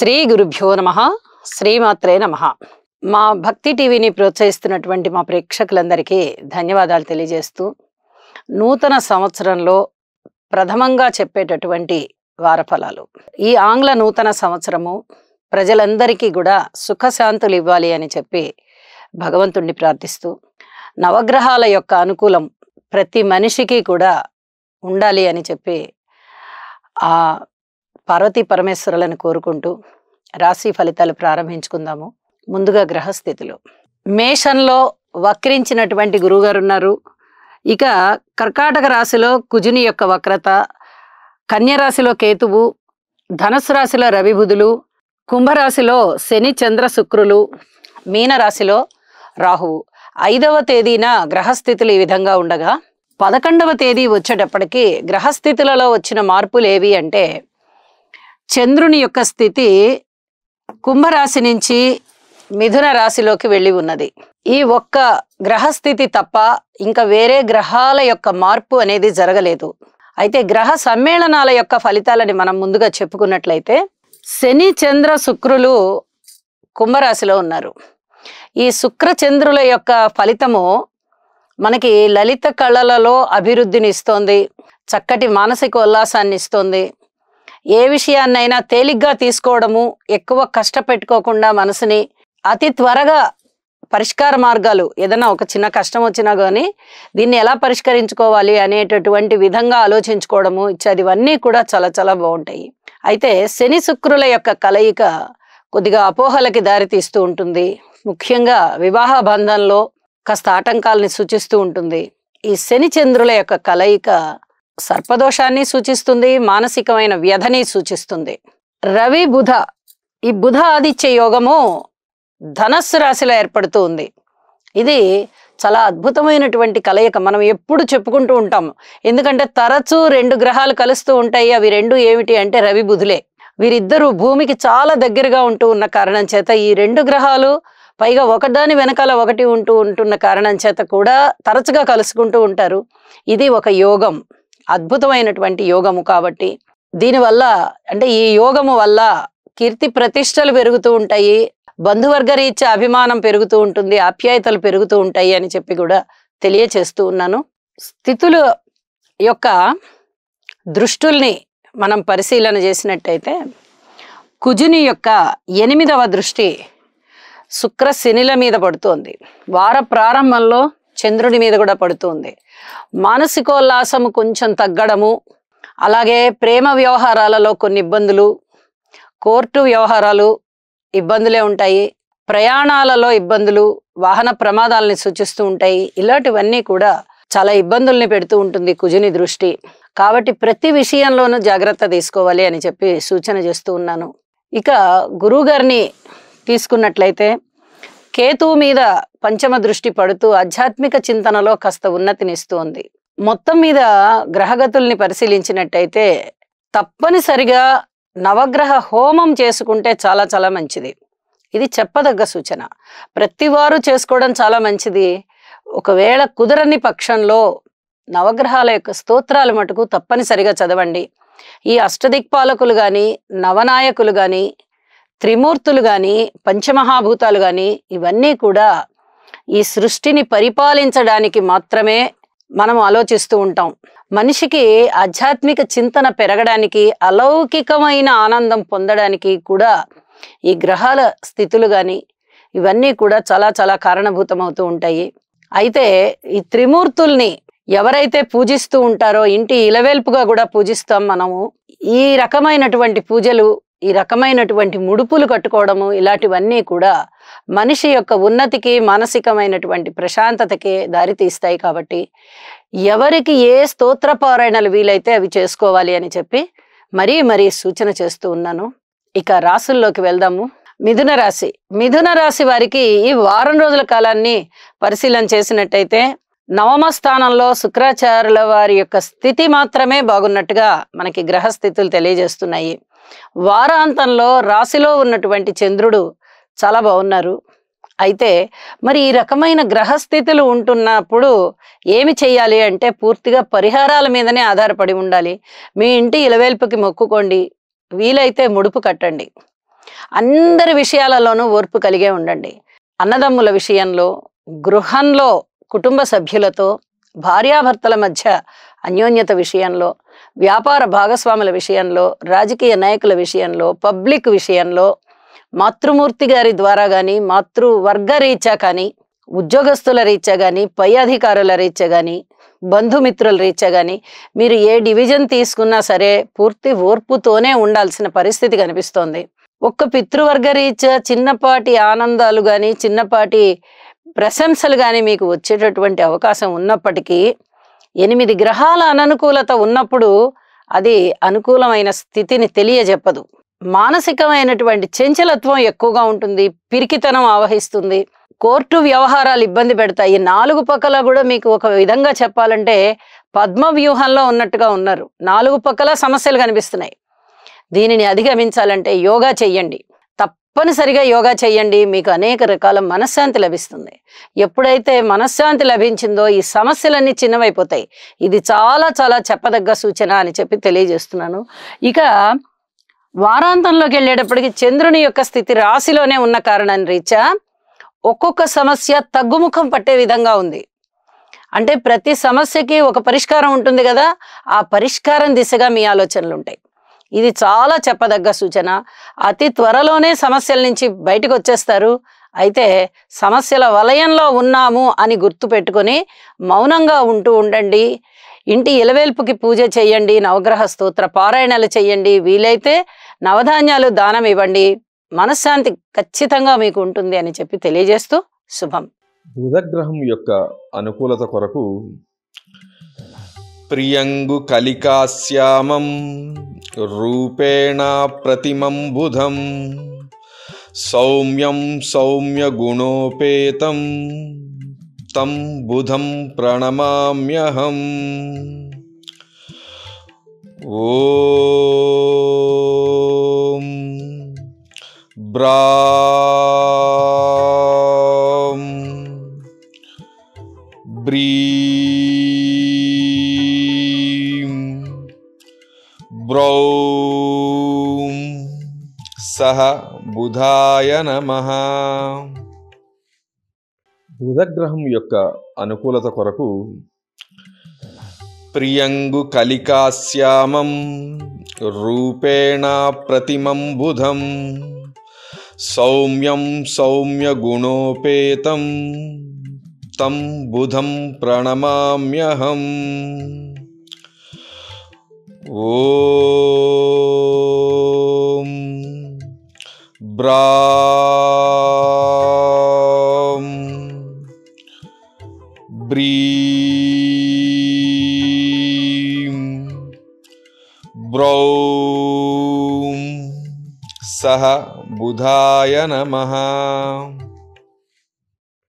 శ్రీ గురుభ్యో నమః. శ్రీమాత్రే నమః. మా భక్తి టీవీని ప్రోత్సహిస్తున్నటువంటి మా ప్రేక్షకులందరికీ ధన్యవాదాలు తెలియజేస్తూ, నూతన సంవత్సరంలో ప్రథమంగా చెప్పేటటువంటి వారఫలాలు. ఈ ఆంగ్ల నూతన సంవత్సరము ప్రజలందరికీ కూడా సుఖశాంతులు ఇవ్వాలి అని చెప్పి భగవంతుణ్ణి ప్రార్థిస్తూ, నవగ్రహాల యొక్క అనుకూలం ప్రతి మనిషికి కూడా ఉండాలి అని చెప్పి ఆ పార్వతీ పరమేశ్వరులను కోరుకుంటూ రాశి ఫలితాలు ప్రారంభించుకుందాము. ముందుగా గ్రహస్థితులు. మేషంలో వక్రించినటువంటి గురువుగారు ఉన్నారు. ఇక కర్కాటక రాశిలో కుజుని యొక్క వక్రత, కన్య రాశిలో కేతువు, ధనుసు రాశిలో రవి బుధులు, కుంభరాశిలో శని చంద్ర శుక్రులు, మీనరాశిలో రాహువు. 5వ తేదీన గ్రహస్థితులు ఈ విధంగా ఉండగా 11వ తేదీ వచ్చేటప్పటికి గ్రహస్థితులలో వచ్చిన మార్పులు ఏవి అంటే, చంద్రుని యొక్క స్థితి కుంభరాశి నుంచి మిథున రాశిలోకి వెళ్ళి ఉన్నది. ఈ ఒక్క గ్రహస్థితి తప్ప ఇంకా వేరే గ్రహాల యొక్క మార్పు అనేది జరగలేదు. అయితే గ్రహ సమ్మేళనాల యొక్క ఫలితాలని మనం ముందుగా చెప్పుకున్నట్లయితే, శని చంద్ర శుక్రులు కుంభరాశిలో ఉన్నారు. ఈ శుక్ర చంద్రుల యొక్క ఫలితము మనకి లలిత కళలలో అభివృద్ధిని ఇస్తోంది, చక్కటి మానసిక ఉల్లాసాన్ని ఇస్తోంది. ఏ విషయాన్నైనా తేలిగ్గా తీసుకోవడము, ఎక్కువ కష్టపెట్టుకోకుండా మనసుని అతి త్వరగా పరిష్కార మార్గాలు, ఏదైనా ఒక చిన్న కష్టం వచ్చినా కానీ దీన్ని ఎలా పరిష్కరించుకోవాలి అనేటటువంటి విధంగా ఆలోచించుకోవడము ఇవన్నీ కూడా చాలా చాలా బాగుంటాయి. అయితే శని శుక్రుల యొక్క కలయిక కొద్దిగా అపోహలకి దారితీస్తూ ఉంటుంది. ముఖ్యంగా వివాహ బంధంలో కాస్త ఆటంకాలని సూచిస్తూ ఉంటుంది. ఈ శని చంద్రుల యొక్క కలయిక సర్పదోషాన్ని సూచిస్తుంది, మానసికమైన వ్యధని సూచిస్తుంది. రవి బుధ, ఈ బుధ ఆదిత్య యోగము ధనస్సు రాశిలో ఏర్పడుతూ ఉంది. ఇది చాలా అద్భుతమైనటువంటి కలయిక. మనం ఎప్పుడు చెప్పుకుంటూ ఉంటాము, ఎందుకంటే తరచూ 2 గ్రహాలు కలుస్తూ ఉంటాయి. అవి 2 ఏమిటి అంటే రవి బుధులే. వీరిద్దరూ భూమికి చాలా దగ్గరగా ఉంటూ ఉన్న కారణం చేత ఈ 2 గ్రహాలు, పైగా ఒకదాని వెనకాల ఒకటి ఉంటున్న కారణం చేత కూడా తరచుగా కలుసుకుంటూ ఉంటారు. ఇది ఒక యోగం, అద్భుతమైనటువంటి యోగము. కాబట్టి దీనివల్ల, అంటే ఈ యోగము వల్ల కీర్తి ప్రతిష్టలు పెరుగుతూ ఉంటాయి, బంధువర్గ రీత్యా అభిమానం పెరుగుతూ ఉంటుంది, ఆప్యాయతలు పెరుగుతూ ఉంటాయి అని చెప్పి కూడా తెలియచేస్తూ ఉన్నాను. స్థితుల యొక్క దృష్టుల్ని మనం పరిశీలన చేసినట్టయితే, కుజుని యొక్క 8వ దృష్టి శుక్ర శనిల మీద పడుతోంది. వార ప్రారంభంలో చంద్రుడి మీద కూడా పడుతుంది. మానసికోల్లాసము కొంచెం తగ్గడము, అలాగే ప్రేమ వ్యవహారాలలో కొన్ని ఇబ్బందులు, కోర్టు వ్యవహారాలు ఇబ్బందులే ఉంటాయి, ప్రయాణాలలో ఇబ్బందులు, వాహన ప్రమాదాలని సూచిస్తూ ఉంటాయి. ఇలాంటివన్నీ కూడా చాలా ఇబ్బందుల్ని పెడుతూ ఉంటుంది కుజుని దృష్టి. కాబట్టి ప్రతి విషయంలోనూ జాగ్రత్త తీసుకోవాలి అని చెప్పి సూచన చేస్తూ ఉన్నాను. ఇక గురువు గారిని తీసుకున్నట్లయితే, కేతువు మీద పంచమ దృష్టి పడుతూ ఆధ్యాత్మిక చింతనలో కాస్త ఉన్నతినిస్తుంది. మొత్తం మీద గ్రహగతుల్ని పరిశీలించినట్టయితే తప్పనిసరిగా నవగ్రహ హోమం చేసుకుంటే చాలా చాలా మంచిది. ఇది చెప్పదగ్గ సూచన. ప్రతివారు చేసుకోవడం చాలా మంచిది. ఒకవేళ కుదరని పక్షంలో నవగ్రహాల యొక్క స్తోత్రాలు మటుకు తప్పనిసరిగా చదవండి. ఈ అష్టదిక్పాలకులు కానీ, నవనాయకులు కానీ, త్రిమూర్తులు కానీ, పంచమహాభూతాలు కానీ, ఇవన్నీ కూడా ఈ సృష్టిని పరిపాలించడానికి మాత్రమే మనం ఆలోచిస్తూ ఉంటాం. మనిషికి ఆధ్యాత్మిక చింతన పెరగడానికి, అలౌకికమైన ఆనందం పొందడానికి కూడా ఈ గ్రహాల స్థితులు కానీ ఇవన్నీ కూడా చాలా చాలా కారణభూతమవుతూ ఉంటాయి. అయితే ఈ త్రిమూర్తుల్ని ఎవరైతే పూజిస్తూ ఉంటారో, ఇంటి ఇలవేల్పుగా కూడా పూజిస్తాం మనము. ఈ రకమైనటువంటి పూజలు, ఈ రకమైనటువంటి ముడుపులు కట్టుకోవడము, ఇలాంటివన్నీ కూడా మనిషి యొక్క ఉన్నతికి, మానసికమైనటువంటి ప్రశాంతతకి దారితీస్తాయి. కాబట్టి ఎవరికి ఏ స్తోత్రపారాయణలు వీలైతే అవి చేసుకోవాలి అని చెప్పి మరీ సూచన చేస్తూ ఉన్నాను. ఇక రాశుల్లోకి వెళ్దాము. మిథున రాశి. మిథున రాశి వారికి ఈ వారం రోజుల కాలాన్ని పరిశీలన చేసినట్టయితే, 9వ స్థానంలో శుక్రాచార్యుల వారి యొక్క స్థితి మాత్రమే బాగున్నట్టుగా మనకి గ్రహస్థితులు తెలియజేస్తున్నాయి. వారాంతంలో రాశిలో ఉన్నటువంటి చంద్రుడు చాలా బాగున్నారు. అయితే మరి ఈ రకమైన గ్రహస్థితులు ఉంటున్నప్పుడు ఏమి చేయాలి అంటే, పూర్తిగా పరిహారాల మీదనే ఆధారపడి ఉండాలి. మీ ఇంటి ఇలవేల్పుకి మొక్కుకోండి, వీలైతే ముడుపు కట్టండి. అందరి విషయాలలోనూ ఓర్పు కలిగే ఉండండి. అన్నదమ్ముల విషయంలో, గృహంలో కుటుంబ సభ్యులతో, భార్యాభర్తల మధ్య అన్యోన్యత విషయంలో, వ్యాపార భాగస్వాముల విషయంలో, రాజకీయ నాయకుల విషయంలో, పబ్లిక్ విషయంలో, మాతృమూర్తి గారి ద్వారా కానీ, మాతృవర్గ రీత్యా కానీ, ఉద్యోగస్తుల రీత్యా కానీ, పై అధికారుల రీత్యా కానీ, బంధుమిత్రుల రీత్యా కానీ మీరు ఏ డివిజన్ తీసుకున్నా సరే పూర్తి ఓర్పుతోనే ఉండాల్సిన పరిస్థితి కనిపిస్తోంది. ఒక్క పితృవర్గ రీత్యా చిన్నపాటి ఆనందాలు కానీ, చిన్నపాటి ప్రశంసలు కానీ మీకు వచ్చేటటువంటి అవకాశం ఉన్నప్పటికీ 8 గ్రహాల అననుకూలత ఉన్నప్పుడు అది అనుకూలమైన స్థితిని తెలియజెప్పదు. మానసికమైనటువంటి చంచలత్వం ఎక్కువగా ఉంటుంది, పిరికితనం ఆవహిస్తుంది, కోర్టు వ్యవహారాలు ఇబ్బంది పెడతాయి. 4 పక్కల కూడా మీకు ఒక విధంగా చెప్పాలంటే పద్మ వ్యూహంలో ఉన్నట్టుగా ఉన్నారు. 4 పక్కల సమస్యలు కనిపిస్తున్నాయి. దీనిని అధిగమించాలంటే యోగా చెయ్యండి, తప్పనిసరిగా యోగా చెయ్యండి. మీకు అనేక రకాల మనశ్శాంతి లభిస్తుంది. ఎప్పుడైతే మనశ్శాంతి లభించిందో ఈ సమస్యలన్నీ చిన్నవైపోతాయి. ఇది చాలా చాలా చెప్పదగ్గ సూచన అని చెప్పి తెలియజేస్తున్నాను. ఇక వారాంతంలోకి వెళ్ళేటప్పటికి చంద్రుని యొక్క స్థితి రాశిలోనే ఉన్న కారణం రీత్యా ఒక్కొక్క సమస్య తగ్గుముఖం పట్టే విధంగా ఉంది. అంటే ప్రతి సమస్యకి ఒక పరిష్కారం ఉంటుంది కదా, ఆ పరిష్కారం దిశగా మీ ఆలోచనలు ఉంటాయి. ఇది చాలా చెప్పదగ్గ సూచన. అతి త్వరలోనే సమస్యల నుంచి బయటకు వచ్చేస్తారు. అయితే సమస్యల వలయంలో ఉన్నాము అని గుర్తు పెట్టుకొని మౌనంగా ఉండండి. ఇంటి ఇలవేల్పుకి పూజ చేయండి, నవగ్రహ స్తోత్ర పారాయణలు చేయండి, వీలైతే నవధాన్యాలు దానం ఇవ్వండి. మనశ్శాంతి ఖచ్చితంగా మీకు ఉంటుంది అని చెప్పి తెలియజేస్తూ శుభం. బుధగ్రహం యొక్క అనుకూలత కొరకు ప్రియంగు కలికాశ్యామం రూపేణ ప్రతిమం బుధం సౌమ్యం సౌమ్య గుణోపేతం తం బుధం ప్రణమామ్యహం. ఓం బ్రాం బ్రీం బ్రౌం సహ బుధాయ నమః. బుధగ్రహం యొక్క అనుకూలత కొరకు ప్రియంగు కలికాశ్యామం రూపేణ ప్రతిమం బుధం సౌమ్యం సౌమ్య గుణోపేతం తం బుధం ప్రణమామ్యహం. ఓం బ్రాం బ్రీం బ్రౌం సహ బుధాయ నమః.